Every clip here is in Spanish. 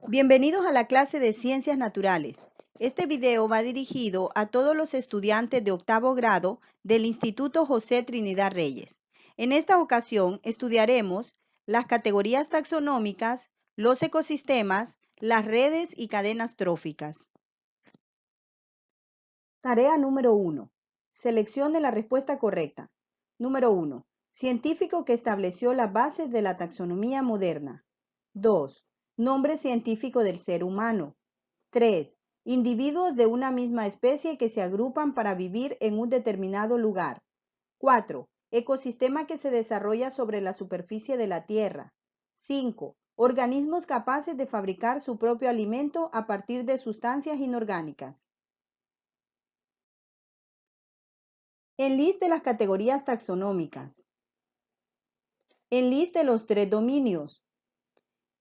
Bienvenidos a la clase de Ciencias Naturales. Este video va dirigido a todos los estudiantes de octavo grado del Instituto José Trinidad Reyes. En esta ocasión estudiaremos las categorías taxonómicas, los ecosistemas, las redes y cadenas tróficas. Tarea número 1. Seleccione la respuesta correcta. Número 1. Científico que estableció las bases de la taxonomía moderna. 2. Nombre científico del ser humano. 3. Individuos de una misma especie que se agrupan para vivir en un determinado lugar. 4. Ecosistema que se desarrolla sobre la superficie de la Tierra. 5. Organismos capaces de fabricar su propio alimento a partir de sustancias inorgánicas. Enliste las categorías taxonómicas. Enliste los 3 dominios.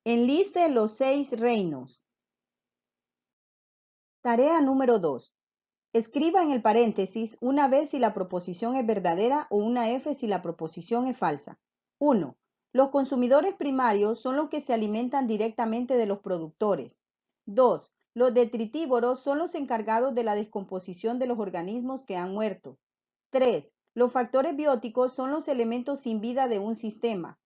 Enliste los 6 reinos. Tarea número 2. Escriba en el paréntesis una vez si la proposición es verdadera o una F si la proposición es falsa. 1. Los consumidores primarios son los que se alimentan directamente de los productores. 2. Los detritívoros son los encargados de la descomposición de los organismos que han muerto. 3. Los factores bióticos son los elementos sin vida de un sistema.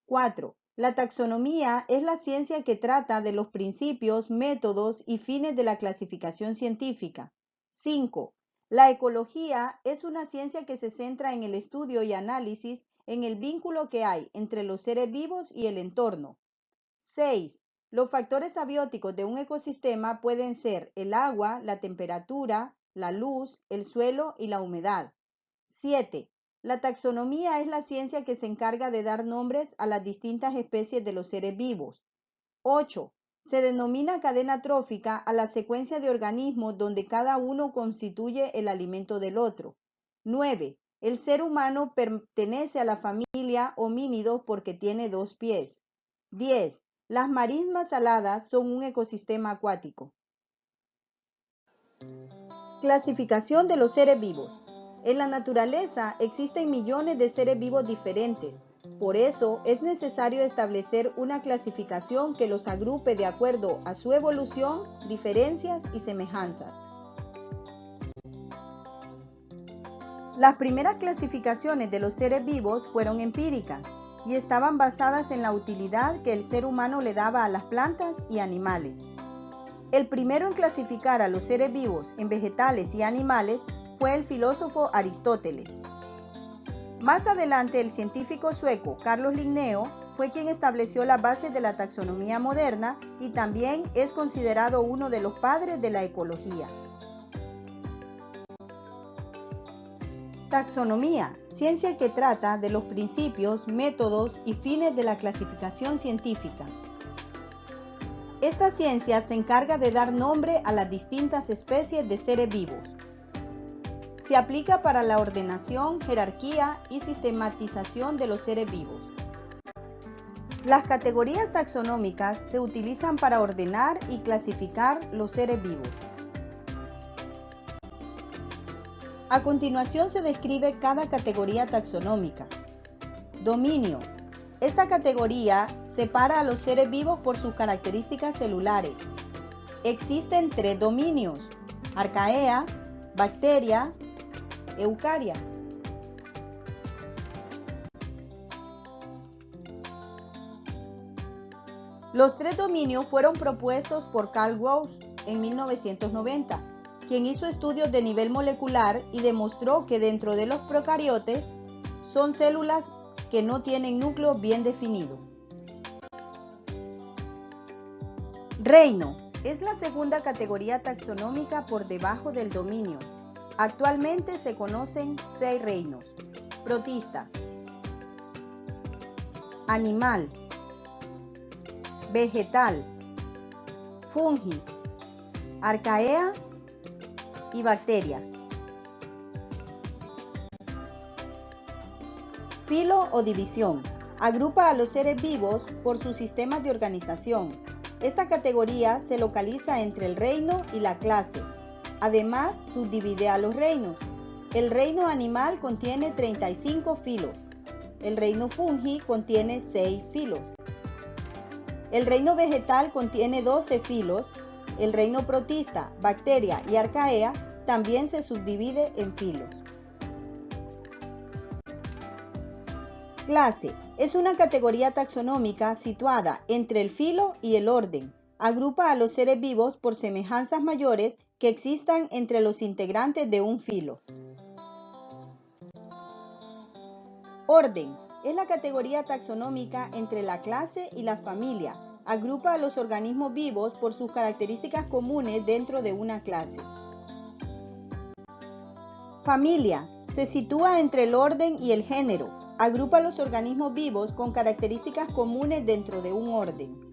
4. La taxonomía es la ciencia que trata de los principios, métodos y fines de la clasificación científica. 5. La ecología es una ciencia que se centra en el estudio y análisis en el vínculo que hay entre los seres vivos y el entorno. 6. Los factores abióticos de un ecosistema pueden ser el agua, la temperatura, la luz, el suelo y la humedad. 7. La taxonomía es la ciencia que se encarga de dar nombres a las distintas especies de los seres vivos. 8. Se denomina cadena trófica a la secuencia de organismos donde cada uno constituye el alimento del otro. 9. El ser humano pertenece a la familia homínidos porque tiene 2 pies. 10. Las marismas saladas son un ecosistema acuático. Clasificación de los seres vivos. En la naturaleza existen millones de seres vivos diferentes. Por eso es necesario establecer una clasificación que los agrupe de acuerdo a su evolución, diferencias y semejanzas. Las primeras clasificaciones de los seres vivos fueron empíricas y estaban basadas en la utilidad que el ser humano le daba a las plantas y animales. El primero en clasificar a los seres vivos en vegetales y animales fue el filósofo Aristóteles. Más adelante, el científico sueco Carlos Linneo fue quien estableció las bases de la taxonomía moderna y también es considerado uno de los padres de la ecología. Taxonomía, ciencia que trata de los principios, métodos y fines de la clasificación científica. Esta ciencia se encarga de dar nombre a las distintas especies de seres vivos. Se aplica para la ordenación, jerarquía y sistematización de los seres vivos. Las categorías taxonómicas se utilizan para ordenar y clasificar los seres vivos. A continuación se describe cada categoría taxonómica. Dominio. Esta categoría separa a los seres vivos por sus características celulares. Existen 3 dominios: arcaea, bacteria, eucaria. Los 3 dominios fueron propuestos por Carl Woese en 1990, quien hizo estudios de nivel molecular y demostró que dentro de los procariotes son células que no tienen núcleo bien definido. Reino es la segunda categoría taxonómica por debajo del dominio. Actualmente se conocen 6 reinos: protista, animal, vegetal, fungi, arcaea y bacteria. Filo o división. Agrupa a los seres vivos por sus sistemas de organización. Esta categoría se localiza entre el reino y la clase. Además, subdivide a los reinos. El reino animal contiene 35 filos. El reino fungi contiene 6 filos. El reino vegetal contiene 12 filos. El reino protista, bacteria y arcaea también se subdivide en filos. Clase es una categoría taxonómica situada entre el filo y el orden. Agrupa a los seres vivos por semejanzas mayores que existan entre los integrantes de un filo. Orden es la categoría taxonómica entre la clase y la familia. Agrupa a los organismos vivos por sus características comunes dentro de una clase. Familia se sitúa entre el orden y el género. Agrupa a los organismos vivos con características comunes dentro de un orden.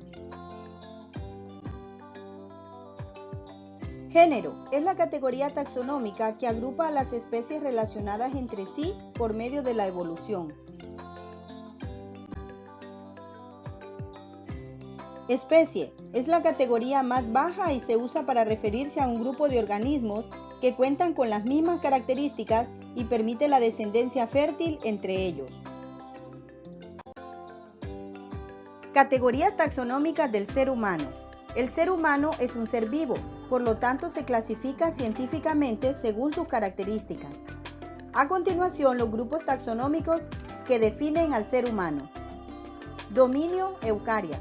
Género es la categoría taxonómica que agrupa a las especies relacionadas entre sí por medio de la evolución. Especie es la categoría más baja y se usa para referirse a un grupo de organismos que cuentan con las mismas características y permite la descendencia fértil entre ellos. Categorías taxonómicas del ser humano. El ser humano es un ser vivo, por lo tanto se clasifica científicamente según sus características. A continuación, los grupos taxonómicos que definen al ser humano. Dominio eucaria,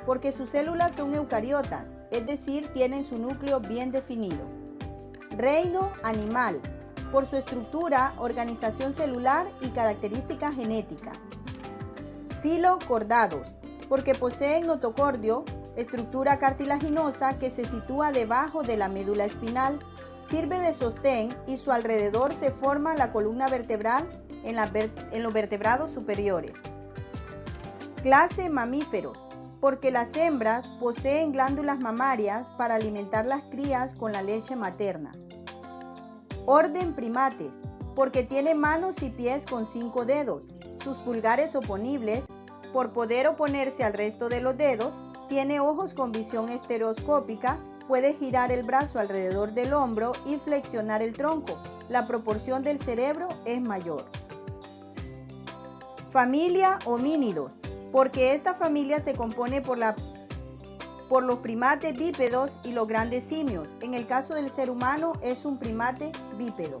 porque sus células son eucariotas, es decir, tienen su núcleo bien definido. Reino animal, por su estructura, organización celular y características genéticas. Filo cordados, porque poseen notocordio, estructura cartilaginosa que se sitúa debajo de la médula espinal, sirve de sostén y su alrededor se forma la columna vertebral en los vertebrados superiores. Clase mamíferos, porque las hembras poseen glándulas mamarias para alimentar las crías con la leche materna. Orden primates, porque tiene manos y pies con 5 dedos, sus pulgares oponibles, por poder oponerse al resto de los dedos, tiene ojos con visión estereoscópica, puede girar el brazo alrededor del hombro y flexionar el tronco. La proporción del cerebro es mayor. Familia homínidos, porque esta familia se compone por los primates bípedos y los grandes simios. En el caso del ser humano es un primate bípedo.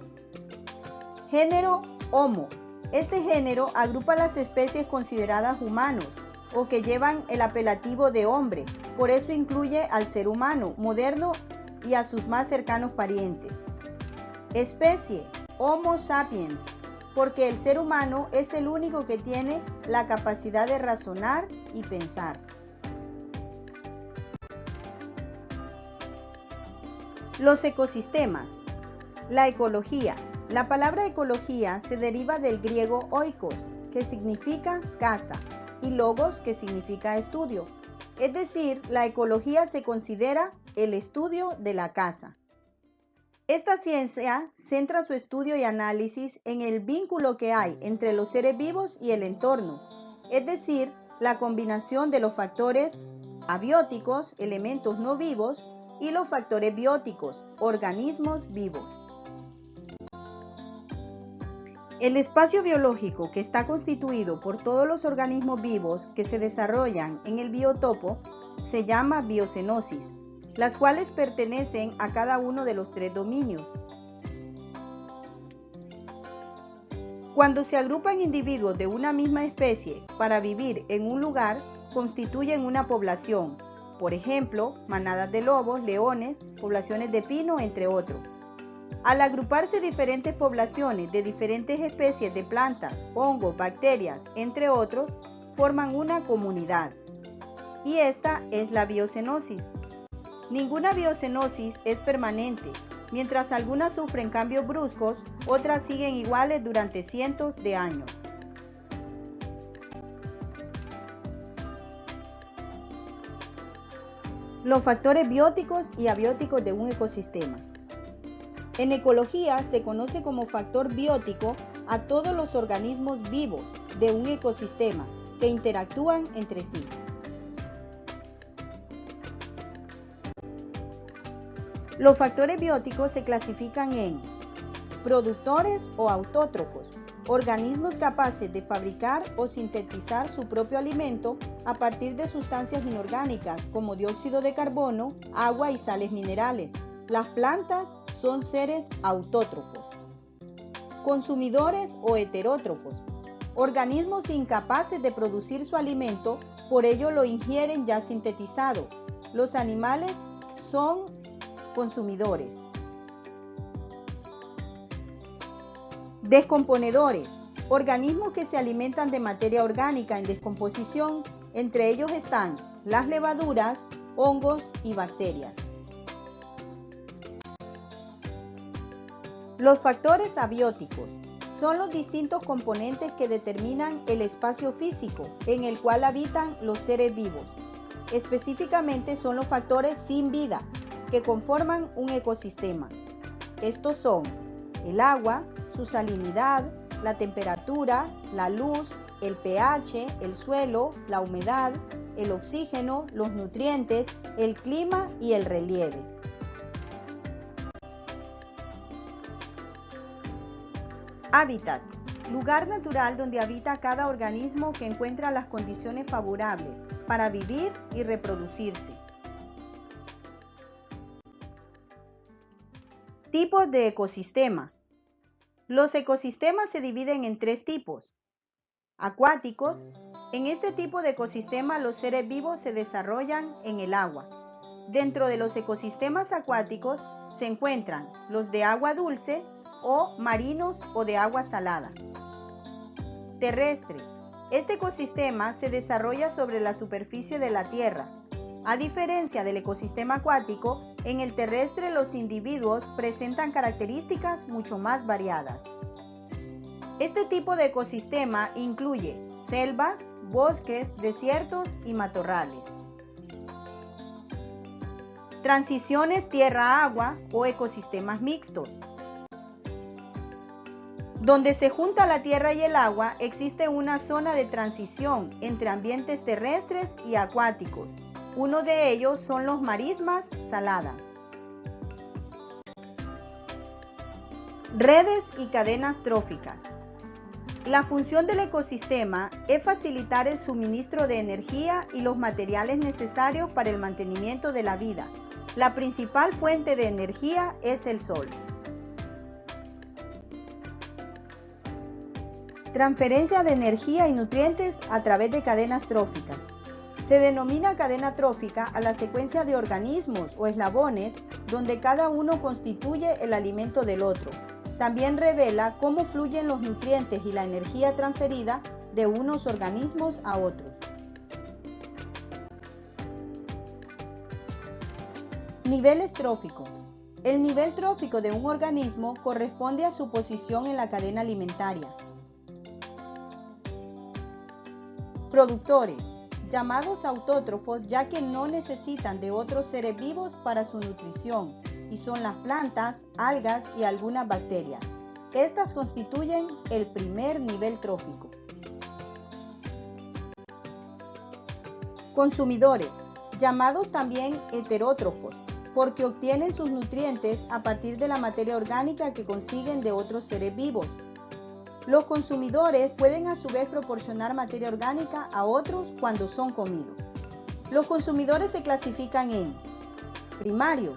Género Homo. Este género agrupa las especies consideradas humanos o que llevan el apelativo de hombre, por eso incluye al ser humano moderno y a sus más cercanos parientes. Especie Homo sapiens, porque el ser humano es el único que tiene la capacidad de razonar y pensar. Los ecosistemas. La ecología. La palabra ecología se deriva del griego oikos, que significa casa, y logos, que significa estudio. Es decir, la ecología se considera el estudio de la casa. Esta ciencia centra su estudio y análisis en el vínculo que hay entre los seres vivos y el entorno, es decir, la combinación de los factores abióticos, elementos no vivos, y los factores bióticos, organismos vivos. El espacio biológico, que está constituido por todos los organismos vivos que se desarrollan en el biotopo, se llama biocenosis, las cuales pertenecen a cada uno de los 3 dominios. Cuando se agrupan individuos de una misma especie para vivir en un lugar, constituyen una población, por ejemplo, manadas de lobos, leones, poblaciones de pino, entre otros. Al agruparse diferentes poblaciones de diferentes especies de plantas, hongos, bacterias, entre otros, forman una comunidad. Y esta es la biocenosis. Ninguna biocenosis es permanente. Mientras algunas sufren cambios bruscos, otras siguen iguales durante cientos de años. Los factores bióticos y abióticos de un ecosistema. En ecología se conoce como factor biótico a todos los organismos vivos de un ecosistema que interactúan entre sí. Los factores bióticos se clasifican en productores o autótrofos, organismos capaces de fabricar o sintetizar su propio alimento a partir de sustancias inorgánicas como dióxido de carbono, agua y sales minerales. Las plantas son seres autótrofos. Consumidores o heterótrofos, organismos incapaces de producir su alimento, por ello lo ingieren ya sintetizado. Los animales son consumidores. Descomponedores, organismos que se alimentan de materia orgánica en descomposición, entre ellos están las levaduras, hongos y bacterias. Los factores abióticos son los distintos componentes que determinan el espacio físico en el cual habitan los seres vivos. Específicamente son los factores sin vida que conforman un ecosistema. Estos son el agua, su salinidad, la temperatura, la luz, el pH, el suelo, la humedad, el oxígeno, los nutrientes, el clima y el relieve. Hábitat, lugar natural donde habita cada organismo que encuentra las condiciones favorables para vivir y reproducirse. Tipos de ecosistema. Los ecosistemas se dividen en tres tipos. Acuáticos. En este tipo de ecosistema los seres vivos se desarrollan en el agua. Dentro de los ecosistemas acuáticos se encuentran los de agua dulce o marinos o de agua salada. Terrestre. Este ecosistema se desarrolla sobre la superficie de la tierra. A diferencia del ecosistema acuático, en el terrestre los individuos presentan características mucho más variadas. Este tipo de ecosistema incluye selvas, bosques, desiertos y matorrales. Transiciones tierra-agua o ecosistemas mixtos. Donde se junta la tierra y el agua, existe una zona de transición entre ambientes terrestres y acuáticos. Uno de ellos son los marismas saladas. Redes y cadenas tróficas. La función del ecosistema es facilitar el suministro de energía y los materiales necesarios para el mantenimiento de la vida. La principal fuente de energía es el sol. Transferencia de energía y nutrientes a través de cadenas tróficas. Se denomina cadena trófica a la secuencia de organismos o eslabones donde cada uno constituye el alimento del otro. También revela cómo fluyen los nutrientes y la energía transferida de unos organismos a otros. Niveles tróficos. El nivel trófico de un organismo corresponde a su posición en la cadena alimentaria. Productores, llamados autótrofos ya que no necesitan de otros seres vivos para su nutrición, y son las plantas, algas y algunas bacterias. Estas constituyen el primer nivel trófico. Consumidores, llamados también heterótrofos, porque obtienen sus nutrientes a partir de la materia orgánica que consiguen de otros seres vivos. Los consumidores pueden a su vez proporcionar materia orgánica a otros cuando son comidos. Los consumidores se clasifican en primarios.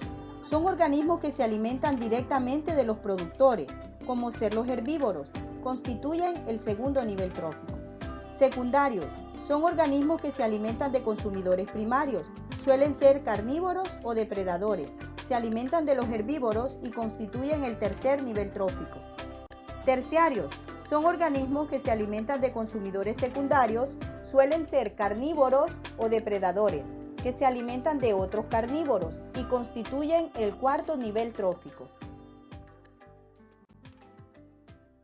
Son organismos que se alimentan directamente de los productores, como ser los herbívoros, constituyen el segundo nivel trófico. Secundarios. Son organismos que se alimentan de consumidores primarios, suelen ser carnívoros o depredadores, se alimentan de los herbívoros y constituyen el tercer nivel trófico. Terciarios. Son organismos que se alimentan de consumidores secundarios, suelen ser carnívoros o depredadores, que se alimentan de otros carnívoros y constituyen el cuarto nivel trófico.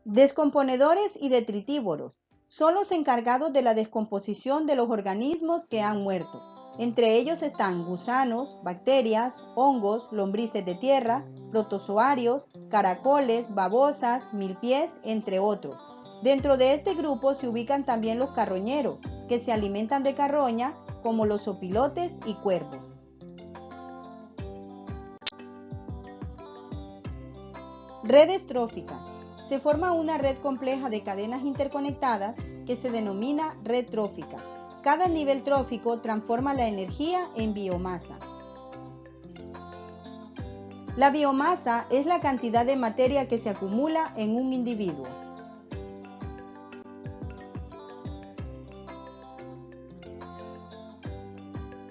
Descomponedores y detritívoros son los encargados de la descomposición de los organismos que han muerto. Entre ellos están gusanos, bacterias, hongos, lombrices de tierra, protozoarios, caracoles, babosas, milpiés, entre otros. Dentro de este grupo se ubican también los carroñeros, que se alimentan de carroña, como los opilotes y cuervos. Redes tróficas. Se forma una red compleja de cadenas interconectadas que se denomina red trófica. Cada nivel trófico transforma la energía en biomasa. La biomasa es la cantidad de materia que se acumula en un individuo.